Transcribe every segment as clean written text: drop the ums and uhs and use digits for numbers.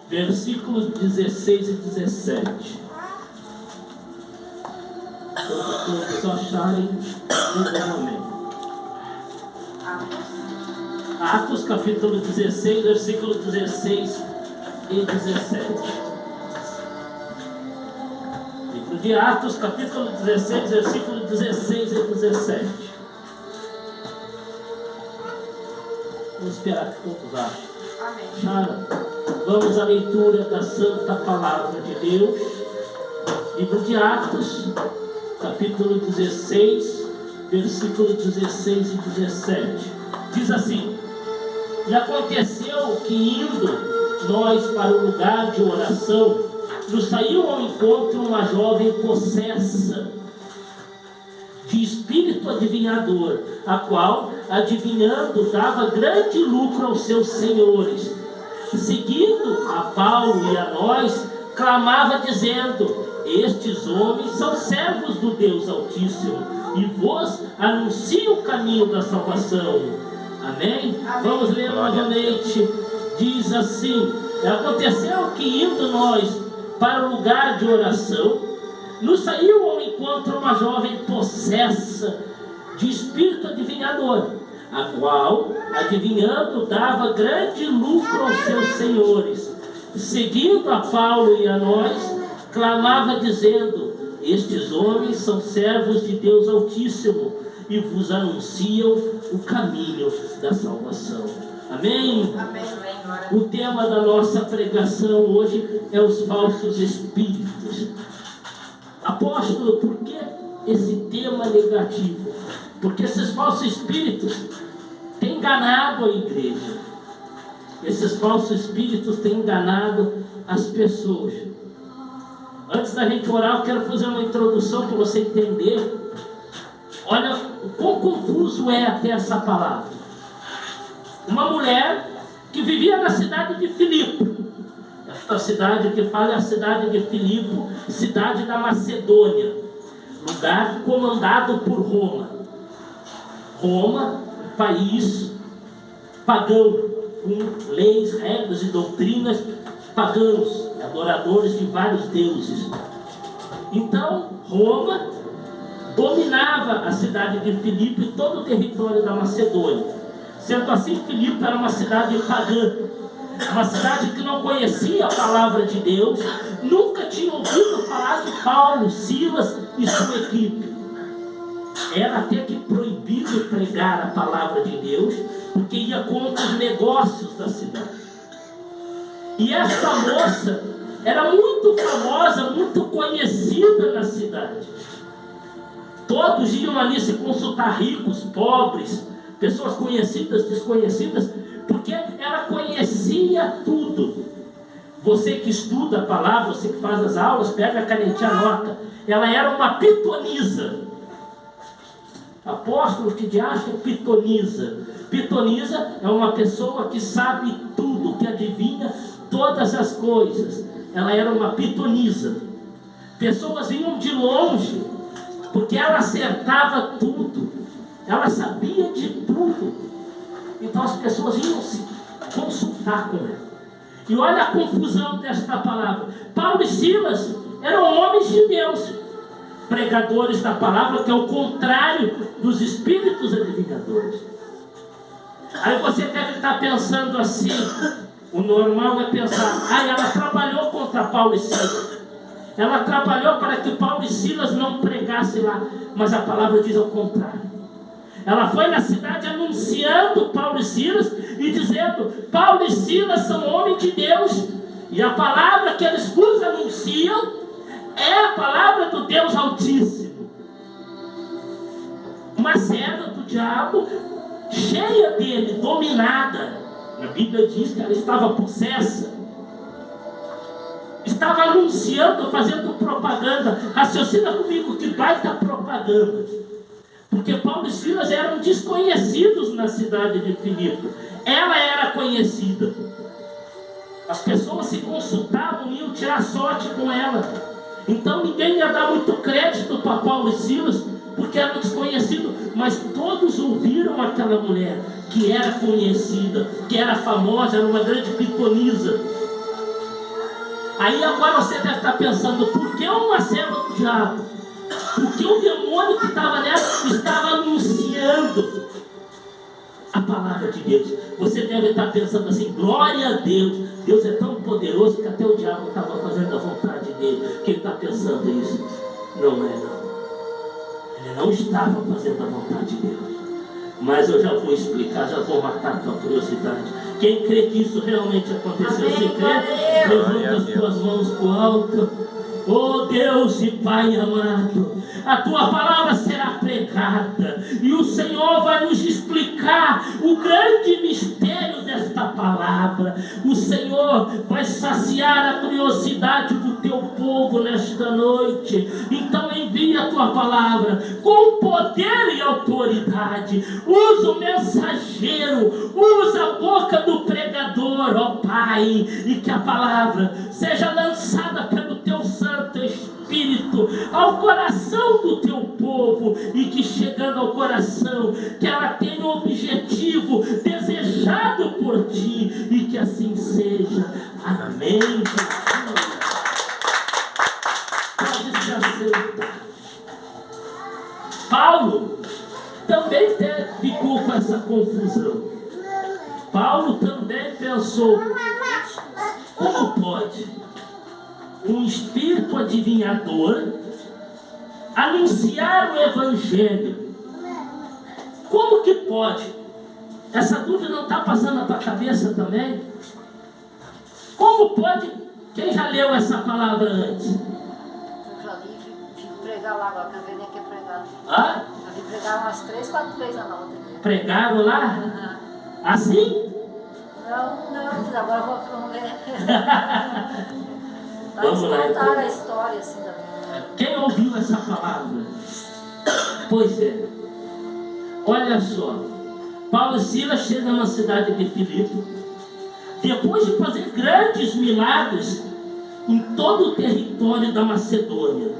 versículos 16 e 17. Todos acharem amém. Atos capítulo 16, versículo 16 e 17. Livro de Atos capítulo 16, versículo 16 e 17. Vamos esperar que todos achem. Acharam? Vamos à leitura da Santa Palavra de Deus. Livro de Atos capítulo 16, versículo 16 e 17. Diz assim: e aconteceu que, indo nós para o lugar de oração, nos saiu ao encontro uma jovem possessa de espírito adivinhador, a qual, adivinhando, dava grande lucro aos seus senhores. Seguindo a Paulo e a nós, clamava dizendo: estes homens são servos do Deus Altíssimo, e vos anunciam o caminho da salvação. Amém? Vamos ler novamente. Diz assim: aconteceu que, indo nós para o lugar de oração, nos saiu ao encontro uma jovem possessa de espírito adivinhador, a qual, adivinhando, dava grande lucro aos seus senhores. Seguindo a Paulo e a nós, clamava dizendo: estes homens são servos de Deus Altíssimo, e vos anunciam o caminho da salvação. Amém? Amém. O tema da nossa pregação hoje é os falsos espíritos. Apóstolo, por que esse tema negativo? Porque esses falsos espíritos têm enganado a igreja. Esses falsos espíritos têm enganado as pessoas. Antes da gente orar, eu quero fazer uma introdução para você entender. Olha o quão confuso é até essa palavra. Uma mulher que vivia na cidade de Filipe. Esta cidade que fala é a cidade de Filipe, cidade da Macedônia, lugar comandado por Roma. Roma, país pagão, com leis, regras e doutrinas pagãos, adoradores de vários deuses. Então, Roma dominava a cidade de Filipe e todo o território da Macedônia. Sendo assim, Filipe era uma cidade pagã, uma cidade que não conhecia a palavra de Deus, nunca tinha ouvido falar de Paulo, Silas e sua equipe. Era até que proibido pregar a palavra de Deus, porque ia contra os negócios da cidade. E essa moça era muito famosa, muito conhecida na cidade. Todos iam ali se consultar, ricos, pobres, pessoas conhecidas, desconhecidas, porque ela conhecia tudo. Você que estuda a palavra, você que faz as aulas, pega a canetinha, anota. Ela era uma pitonisa. Apóstolo, que de acha é pitonisa? Pitonisa é uma pessoa que sabe tudo, que adivinha todas as coisas. Ela era uma pitonisa. Pessoas vinham de longe, porque ela acertava tudo. Ela sabia de tudo. Então as pessoas iam se consultar com ela. E olha a confusão desta palavra. Paulo e Silas eram homens de Deus, pregadores da palavra, que é o contrário dos espíritos adivinhadores. Aí você deve estar pensando assim, o normal é pensar: ela trabalhou contra Paulo e Silas. Ela trabalhou para que Paulo e Silas não pregassem lá. Mas a palavra diz ao contrário. Ela foi na cidade anunciando Paulo e Silas e dizendo: Paulo e Silas são homens de Deus, e a palavra que eles vos anunciam é a palavra do Deus Altíssimo. Uma serva do diabo, cheia dele, dominada. A Bíblia diz que ela estava possessa. Estava anunciando, fazendo propaganda. Raciocina comigo, que baita propaganda. Porque Paulo e Silas eram desconhecidos na cidade de Filipe. Ela era conhecida. As pessoas se consultavam e iam tirar sorte com ela. Então ninguém ia dar muito crédito para Paulo e Silas, porque eram desconhecidos. Mas todos ouviram aquela mulher, que era conhecida, que era famosa, era uma grande pitonisa. Aí agora você deve estar pensando, por que uma serva do diabo? Porque o demônio que estava nela estava anunciando a palavra de Deus. Você deve estar pensando assim, glória a Deus. Deus é tão poderoso que até o diabo estava fazendo a vontade dele. Quem está pensando isso? Não é não. Ele não estava fazendo a vontade de Deus. Mas eu já vou explicar, já vou matar a tua curiosidade. Quem crê que isso realmente aconteceu? Você crê? Levanta as tuas mãos para o alto. Oh Deus e Pai amado, a tua palavra será pregada e o Senhor vai nos explicar o grande mistério desta palavra. O Senhor vai saciar a curiosidade do teu povo nesta noite. Então envia a tua palavra com poder e autoridade. Usa o mensageiro, usa a boca do pregador, ó Pai, e que a palavra seja lançada pelo teu Santo Espírito ao coração do teu povo, e que chegando ao coração, que ela tenha um objetivo desejado por ti, e que assim seja. Amém. Pode se assentar. Paulo também ficou com essa confusão. Paulo também pensou, como pode um espírito adivinhador anunciar o evangelho? Como que pode? Essa dúvida não está passando na tua cabeça também? Como pode? Quem já leu essa palavra antes? Eu já li e fico pregar lá agora, que a Vênia quer pregar. Ah? Eu vi pregar umas 3, 4 vezes na outra. Pregaram lá? Uhum. Assim? Não, agora eu vou aprender. Vamos lá, contar então. a história assim também. Quem ouviu essa palavra? Pois é. Olha só. Paulo e Silas chegam na cidade de Filipe. Depois de fazer grandes milagres em todo o território da Macedônia.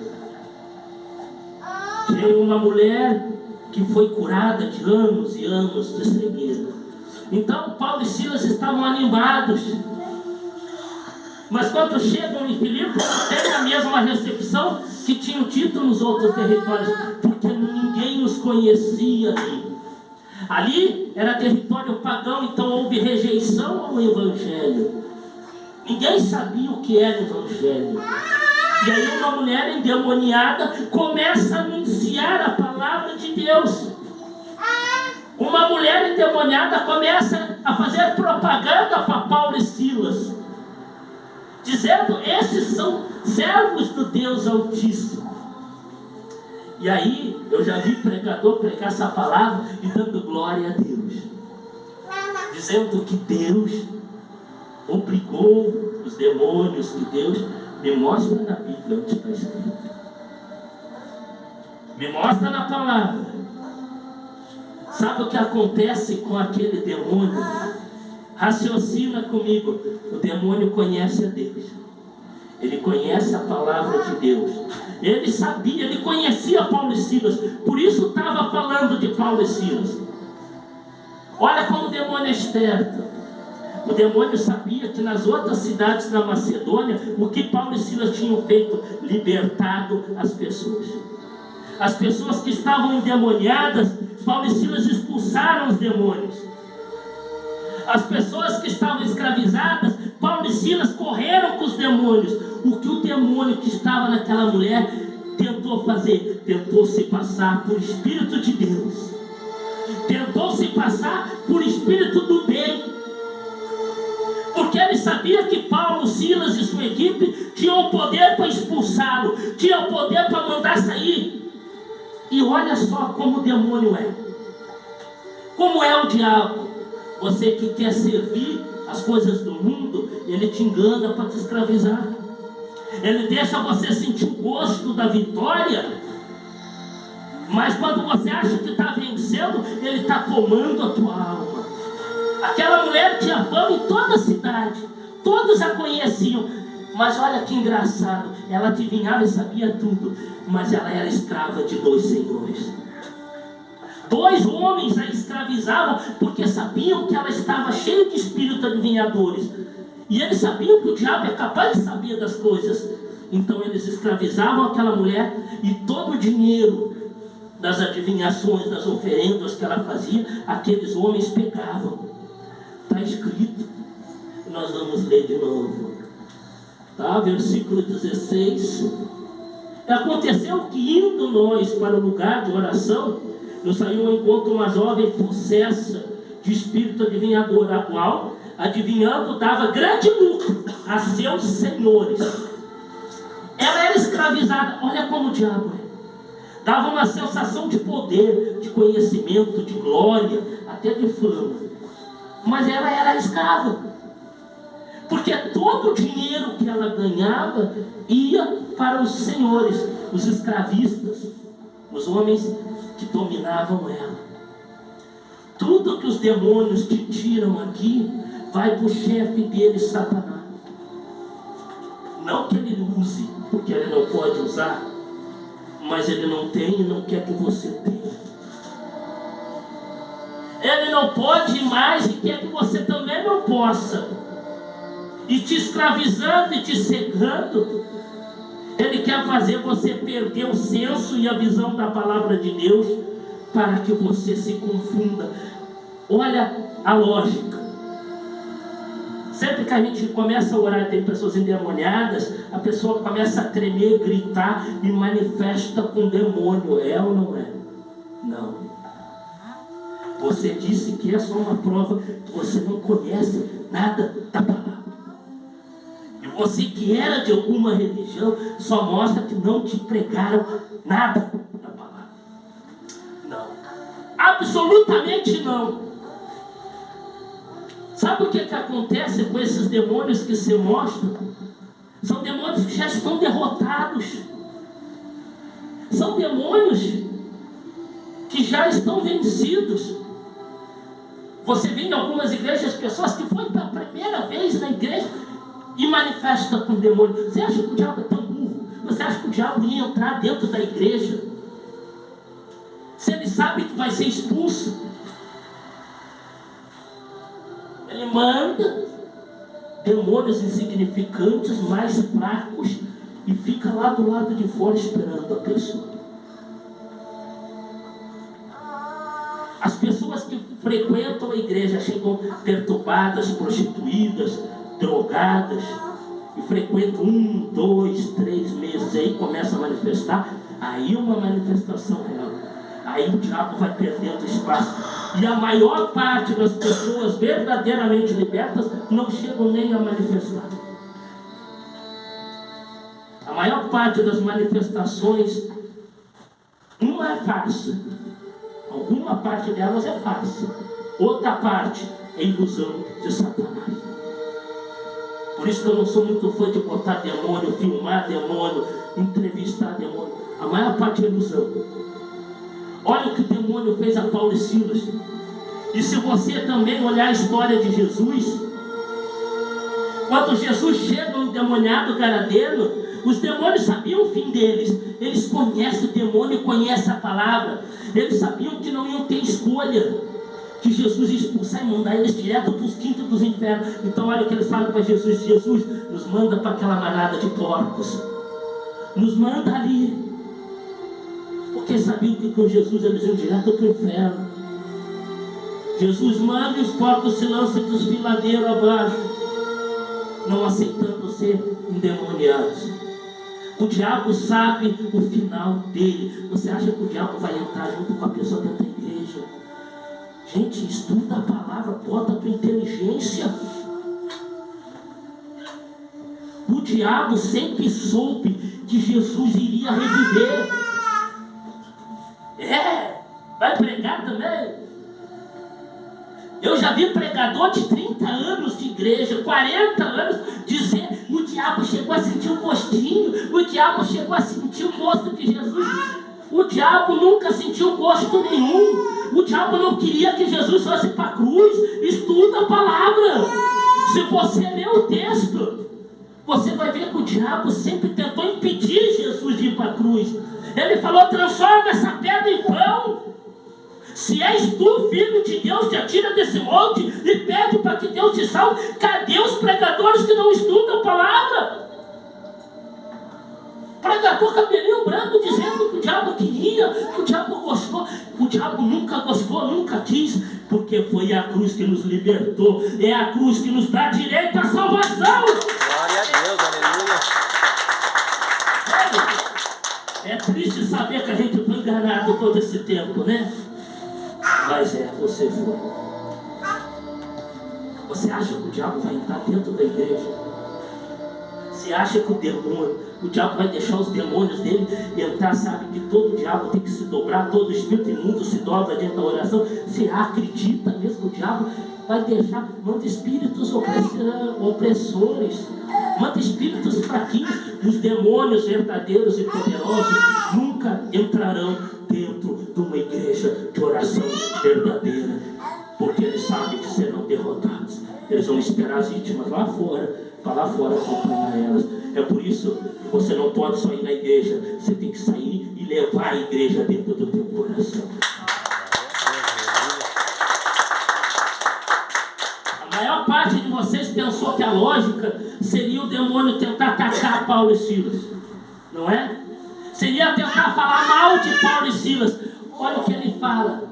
Tinha uma mulher que foi curada de anos e anos de cegueira. Então Paulo e Silas estavam animados. Mas quando chegam em Filipe, tem a mesma recepção que tinham tido nos outros territórios, porque ninguém os conhecia ali. Ali era território pagão, então houve rejeição ao evangelho. Ninguém sabia o que era o evangelho. E aí uma mulher endemoniada começa a anunciar a palavra de Deus. Uma mulher endemoniada começa a fazer propaganda para Paulo e Silas, dizendo, esses são servos do Deus Altíssimo. E aí, eu já vi pregador pregar essa palavra e dando glória a Deus, dizendo que Deus obrigou os demônios, que Deus me mostra na Bíblia onde está escrito. Me mostra na palavra. Sabe o que acontece com aquele demônio? Raciocina comigo. O demônio conhece a Deus. Ele conhece a palavra de Deus. Ele sabia, ele conhecia Paulo e Silas. Por isso estava falando de Paulo e Silas. Olha como o demônio é esperto. O demônio sabia que nas outras cidades da Macedônia, o que Paulo e Silas tinham feito? Libertado as pessoas. As pessoas que estavam endemoniadas, Paulo e Silas expulsaram os demônios. As pessoas que estavam escravizadas, Paulo e Silas correram com os demônios. O que o demônio que estava naquela mulher tentou fazer? Tentou se passar por Espírito de Deus. Tentou se passar por Espírito do bem. Porque ele sabia que Paulo, Silas e sua equipe tinham poder para expulsá-lo, tinham poder para mandar sair. E olha só como o demônio é. Como é o diabo. Você que quer servir as coisas do mundo, ele te engana para te escravizar. Ele deixa você sentir o gosto da vitória, mas quando você acha que está vencendo, ele está tomando a tua alma. Aquela mulher tinha fama em toda a cidade, todos a conheciam. Mas olha que engraçado, ela adivinhava e sabia tudo, mas ela era escrava de 2 senhores. 2 homens a escravizavam porque sabiam que ela estava cheia de espíritos adivinhadores. E eles sabiam que o diabo é capaz de saber das coisas. Então eles escravizavam aquela mulher e todo o dinheiro das adivinhações, das oferendas que ela fazia, aqueles homens pegavam. Está escrito. Nós vamos ler de novo. Tá? Versículo 16. Aconteceu que indo nós para o lugar de oração, nos saiu ao encontro uma jovem possessa de espírito adivinhador, a qual, adivinhando, dava grande lucro a seus senhores. Ela era escravizada. Olha como o diabo é. Dava uma sensação de poder, de conhecimento, de glória, até de fama. Mas ela era escrava. Porque todo o dinheiro que ela ganhava ia para os senhores, os escravistas, os homens que dominavam ela. Tudo que os demônios te tiram aqui, vai para o chefe deles, Satanás. Não que ele use, porque ele não pode usar, mas ele não tem e não quer que você tenha. Ele não pode mais e quer que você também não possa. E te escravizando e te cegando, ele quer fazer você perder o senso e a visão da palavra de Deus, para que você se confunda. Olha a lógica. Sempre que a gente começa a orar e tem pessoas endemoniadas, a pessoa começa a tremer, gritar e manifesta com demônio. É ou não é? Não. Você disse que é só uma prova que você não conhece nada da palavra. E você que era de alguma religião, só mostra que não te pregaram nada da palavra. Não. Absolutamente não. Sabe o que acontece com esses demônios que se mostram? São demônios que já estão derrotados. São demônios que já estão vencidos. Você vê em algumas igrejas pessoas que foi pela primeira vez na igreja e manifesta com demônio. Você acha que o diabo é tão burro? Você acha que o diabo ia entrar dentro da igreja? Se ele sabe que vai ser expulso, ele manda demônios insignificantes, mais fracos, e fica lá do lado de fora esperando a pessoa. As pessoas que frequentam a igreja chegam perturbadas, prostituídas, drogadas, e frequentam 1, 2, 3 meses, aí começa a manifestar, aí uma manifestação real. Aí o diabo vai perdendo espaço. E a maior parte das pessoas verdadeiramente libertas não chegam nem a manifestar. A maior parte das manifestações, uma é farsa. Alguma parte delas é farsa. Outra parte é ilusão de Satanás. Por isso que eu não sou muito fã de botar demônio, filmar demônio, entrevistar demônio. A maior parte é ilusão. Olha o que o demônio fez a Paulo e Silas. E se você também olhar a história de Jesus, quando Jesus chega no endemoniado gadareno, os demônios sabiam o fim deles. Eles conhecem o demônio, conhecem a palavra. Eles sabiam que não iam ter escolha, que Jesus ia expulsar e mandar eles direto para os quintos dos infernos. Então olha o que eles falam para Jesus: Jesus, nos manda para aquela manada de porcos, nos manda ali. Porque sabiam que com Jesus eles iam direto para o inferno. Jesus manda e os porcos se lançam dos filadeiros abaixo, não aceitando ser endemoniados. O diabo sabe o final dele. Você acha que o diabo vai entrar junto com a pessoa dentro da igreja? Gente, estuda a palavra, bota a tua inteligência. O diabo sempre soube que Jesus iria reviver. Vai pregar também? Eu já vi pregador de 30 anos de igreja, 40 anos, dizer: o diabo chegou a sentir um gostinho, o diabo chegou a sentir o gosto de Jesus. O diabo nunca sentiu gosto nenhum. O diabo não queria que Jesus fosse para a cruz. Estuda a palavra. Se você ler o texto, você vai ver que o diabo sempre tentou impedir Jesus de ir para a cruz. Ele falou: transforma essa pedra em pão. Se és tu, filho de Deus, te atira desse monte e pede para que Deus te salve. Cadê os pregadores que não estudam a palavra? Pregador cabelinho branco dizendo que o diabo queria, que o diabo gostou. O diabo nunca gostou, nunca quis, porque foi a cruz que nos libertou. É a cruz que nos dá direito à salvação. Glória a Deus, aleluia. É triste saber que a gente foi enganado todo esse tempo, né? Mas você foi. Você acha que o diabo vai entrar dentro da igreja? Você acha que o diabo vai deixar os demônios dele entrar? Sabe que todo diabo tem que se dobrar, todo espírito imundo se dobra diante da oração. Você acredita mesmo que o diabo vai deixar? Manda espíritos opressores, manda espíritos fraquinhos. Os demônios verdadeiros e poderosos nunca entrarão dentro de uma igreja de oração verdadeira, porque eles sabem que serão derrotados. Eles vão esperar as vítimas lá fora, para lá fora acompanhar elas. É por isso que você não pode só ir na igreja, você tem que sair e levar a igreja dentro do teu coração. A maior parte de vocês pensou que a lógica seria o demônio tentar atacar Paulo e Silas, não é? Seria tentar falar mal de Paulo e Silas. Olha o que ele fala.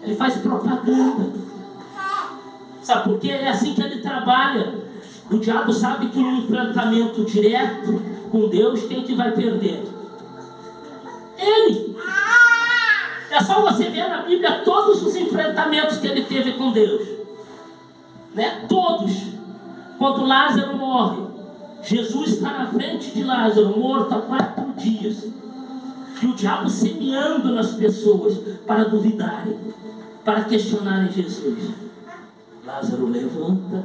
Ele faz propaganda. Sabe por quê? É assim que ele trabalha. O diabo sabe que no enfrentamento direto com Deus, quem que vai perder? Ele. É só você ver na Bíblia todos os enfrentamentos que ele teve com Deus, né? Todos. Quando Lázaro morre, Jesus está na frente de Lázaro, morto há 4 dias. E o diabo semeando nas pessoas para duvidarem, para questionarem Jesus. Lázaro levanta,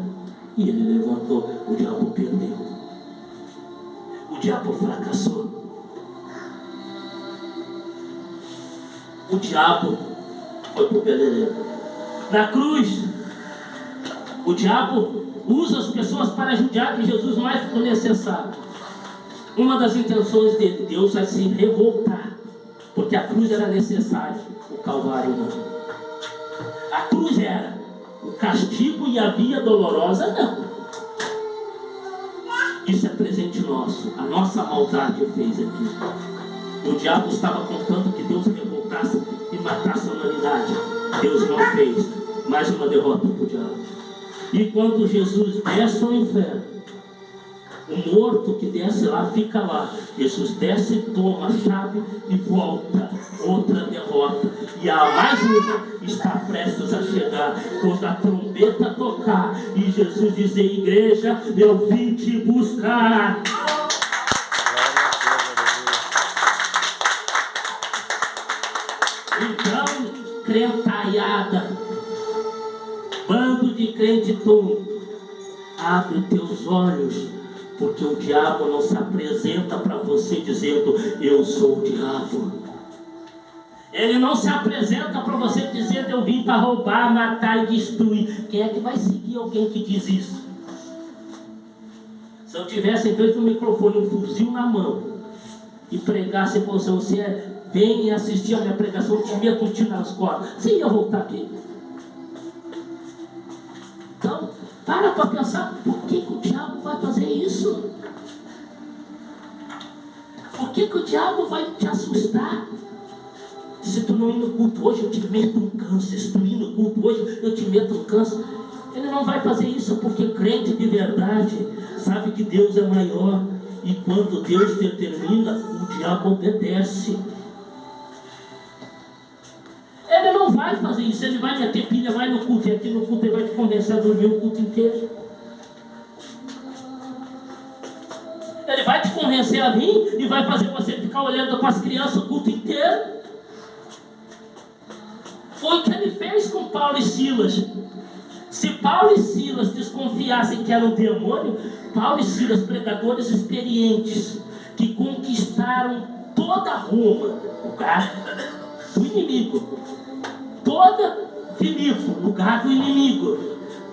e ele levantou. O diabo perdeu. O diabo fracassou. O diabo foi pro beleléu. Na cruz, o diabo usa as pessoas para judiar de Jesus mais do que o necessário. Uma das intenções de Deus é se revoltar, porque a cruz era necessária, o Calvário não. A cruz era o castigo e a via dolorosa, não. Isso é presente nosso. A nossa maldade fez aqui. O diabo estava contando que Deus revoltasse e matasse a humanidade. Deus não fez. Mais uma derrota para o diabo. E quando Jesus desce ao inferno, o morto que desce lá fica lá. Jesus desce, toma a chave e volta. Outra derrota. E a mais uma está prestes a chegar. Quando a trombeta tocar e Jesus dizer: igreja, eu vim te buscar. Então, crentaiada, bando de crente tonto, abre teus olhos, porque o diabo não se apresenta para você dizendo: eu sou o diabo. Ele não se apresenta para você dizendo: eu vim para roubar, matar e destruir. Quem é que vai seguir alguém que diz isso? Se eu tivesse, em vez do microfone, um fuzil na mão e pregasse para você, vem assistir a minha pregação, eu te meto um tiro nas costas, você ia voltar aqui? Então, para pensar, por que o diabo vai fazer isso? Por que o diabo vai te assustar? Se tu não ir no culto hoje, eu te meto um câncer. Se tu ir no culto hoje, eu te meto um câncer. Ele não vai fazer isso porque crente de verdade sabe que Deus é maior. E quando Deus determina, o diabo obedece. Ele não vai fazer isso. Ele vai meter pilha, vai no culto. E aqui no culto ele vai te convencer a dormir o culto inteiro. Ele vai te convencer a vir e vai fazer você ficar olhando para as crianças o culto inteiro. Foi o que ele fez com Paulo e Silas. Se Paulo e Silas desconfiassem que era um demônio, Paulo e Silas, pregadores experientes, que conquistaram toda Roma, lugar do inimigo, toda Filipe, lugar do inimigo,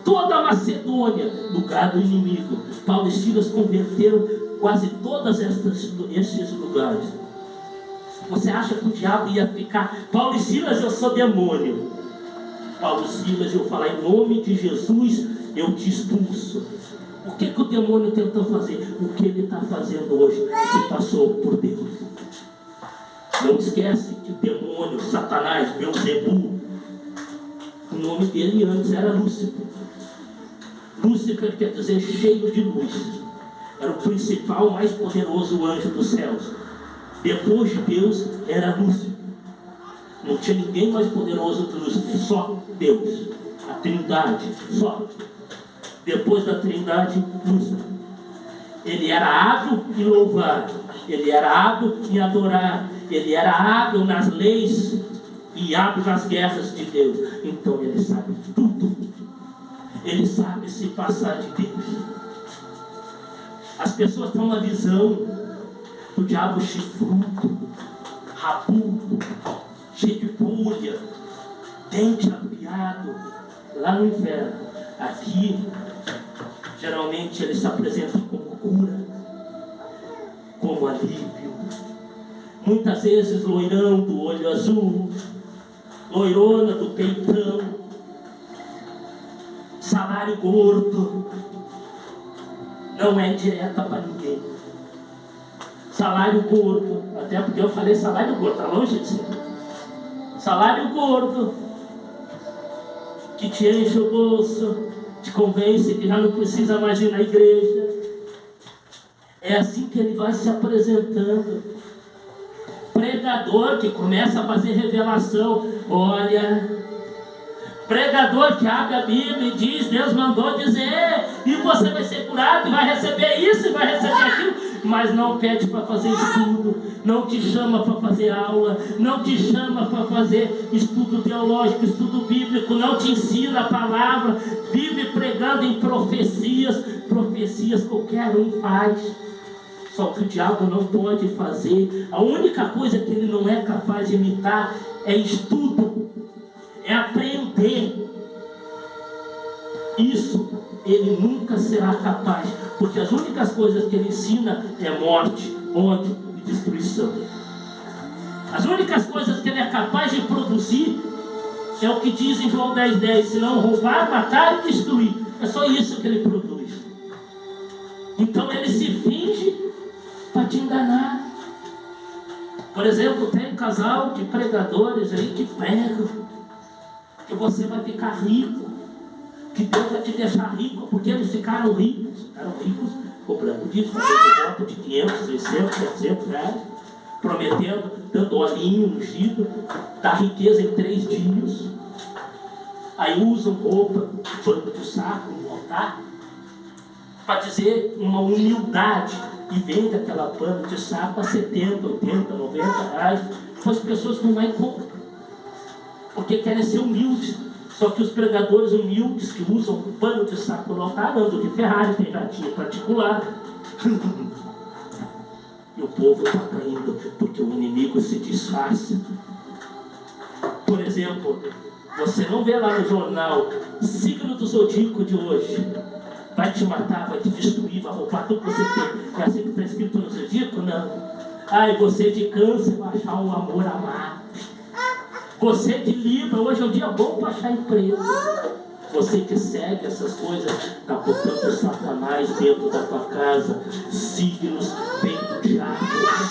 toda a Macedônia, lugar do inimigo. Paulo e Silas converteram quase todos esses lugares. Você acha que o diabo ia ficar? Paulo e Silas, eu sou demônio. Paulo e Silas, eu falar em nome de Jesus, eu te expulso. O que o demônio tentou fazer? O que ele está fazendo hoje? Se passou por Deus. Não esquece que o demônio, Satanás, Beelzebul, o nome dele antes era Lúcifer. Lúcifer quer dizer cheio de luz. Era o principal, mais poderoso anjo dos céus. Depois de Deus era Lúcifer. Não tinha ninguém mais poderoso que Lúcifer, só Deus. A Trindade, só. Depois da Trindade, Lúcifer. Ele era hábil em louvar, ele era hábil em adorar, ele era hábil nas leis e hábil nas guerras de Deus. Então ele sabe tudo. Ele sabe se passar de Deus. As pessoas têm uma visão do diabo chifrudo, rabudo, cheio de pulha, dente afiado, lá no inferno. Aqui, geralmente ele se apresenta como cura, como alívio. Muitas vezes loirão do olho azul, loirona do peitão, salário gordo. Não é direta para ninguém. Salário gordo, até porque eu falei salário gordo, está longe de ser. Salário gordo, que te enche o bolso, te convence que já não precisa mais ir na igreja. É assim que ele vai se apresentando. Pregador que começa a fazer revelação. Olha, pregador que abre a Bíblia e diz, Deus mandou dizer, e você vai ser curado, e vai receber isso, e vai receber aquilo, mas não pede para fazer estudo, não te chama para fazer aula, não te chama para fazer estudo teológico, estudo bíblico, não te ensina a palavra, vive pregando em profecias. Profecias qualquer um faz, só que o diabo não pode fazer. A única coisa que ele não é capaz de imitar é estudo, é aprender. Isso ele nunca será capaz, porque as únicas coisas que ele ensina é morte, ódio e destruição. As únicas coisas que ele é capaz de produzir é o que diz em João 10:10, se não roubar, matar e destruir. É só isso que ele produz. Então ele se finge para te enganar. Por exemplo, tem um casal de pregadores aí que pregam que você vai ficar rico, que Deus vai te deixar rico, porque eles ficaram ricos cobrando disso, fazendo voto de 500, 600, 700 reais, prometendo, dando olhinho ungido, da riqueza em 3 dias. Aí usam roupa, pano de saco no altar, para dizer uma humildade, e vende aquela pano de saco a 70, 80, 90 reais, para as pessoas não vai comprar, porque querem ser humildes. Só que os pregadores humildes que usam pano de saco no altar andam de Ferrari, tem jatinho particular. E o povo está caindo porque o inimigo se disfarça. Por exemplo, você não vê lá no jornal signo do zodíaco de hoje, vai te matar, vai te destruir, vai roubar tudo que você tem. É assim que está escrito no zodíaco? Não. Ai, você de câncer vai achar um amor amado. Você de Libra, hoje é um dia bom para achar emprego. Você que segue essas coisas, está botando Satanás dentro da tua casa. Signos vem do diabo,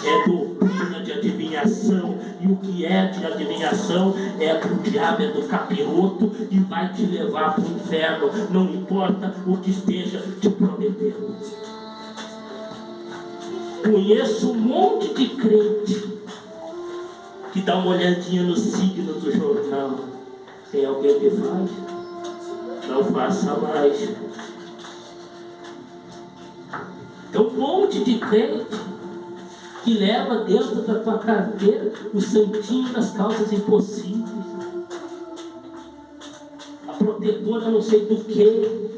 é doutrina de adivinhação. E o que é de adivinhação é do diabo, é do capiroto, e vai te levar para o inferno, não importa o que esteja te prometendo. Conheço um monte de crente que dá uma olhadinha no signo do jornal. Tem alguém que faz? Não faça mais. Tem um monte de crente que leva dentro da tua carteira o santinho das causas impossíveis, a protetora não sei do que,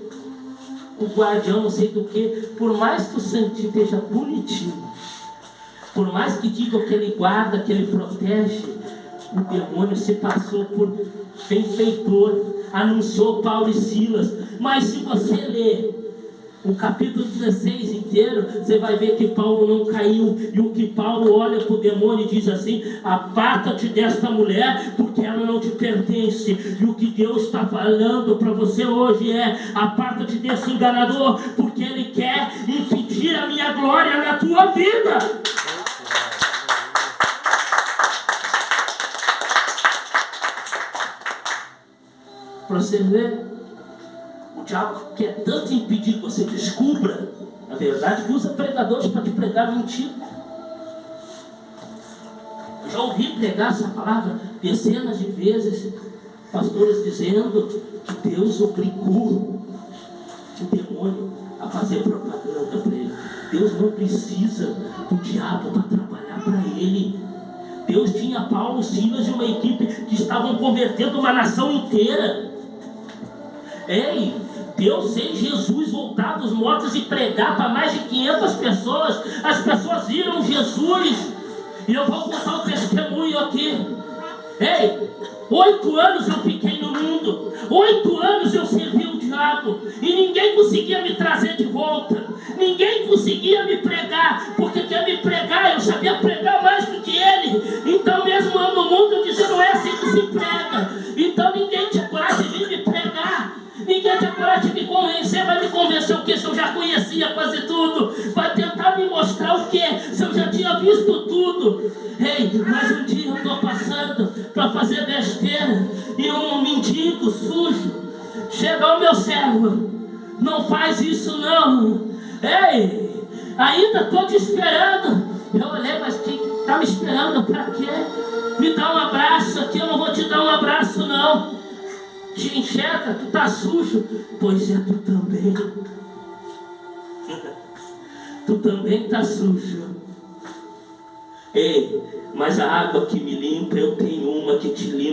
o guardião não sei do que. Por mais que o santinho esteja bonitinho, por mais que digam que ele guarda, que ele protege, o demônio se passou por benfeitor, anunciou Paulo e Silas. Mas se você ler O capítulo 16 inteiro, você vai ver que Paulo não caiu. E o que Paulo olha para o demônio e diz assim: aparta-te desta mulher, porque ela não te pertence. E o que Deus está falando para você hoje é: aparta-te desse enganador, porque ele quer impedir a minha glória na tua vida. Para você ver, o diabo quer tanto impedir que você descubra a verdade, que usa pregadores para te pregar mentira. Eu já ouvi pregar essa palavra dezenas de vezes, pastores dizendo que Deus obrigou o demônio a fazer propaganda para ele. Deus não precisa do diabo para trabalhar para ele. Deus tinha Paulo, Silas e uma equipe que estavam convertendo uma nação inteira. Ei, Deus fez Jesus voltar dos mortos e pregar para mais de 500 pessoas. As pessoas viram Jesus. E eu vou contar o testemunho aqui. Ei, 8 anos eu fiquei no mundo. 8 anos eu servi o diabo. E ninguém conseguia me trazer de volta. Ninguém conseguia me pregar. Porque quer me pregar, eu sabia pregar mais do que ele. Então mesmo eu no mundo eu dizia: não é assim que se prega. Então ninguém tinha coragem de vir me pregar. Ninguém tinha coragem de me convencer. Vai me convencer o quê? Se eu já conhecia quase tudo. Vai tentar me mostrar o quê? Se eu já tinha visto tudo. Ei, mas um dia eu estou passando para fazer besteira e um mendigo sujo chega ao meu servo: não faz isso não. Ei, ainda estou te esperando. Eu olhei: mas quem está me esperando para quê? Me dá um abraço aqui. Eu não vou te dar um abraço não. Te enxerga, tu tá sujo. Pois é, tu também. Tu também tá sujo. Ei, mas a água que me limpa, eu tenho uma que te limpa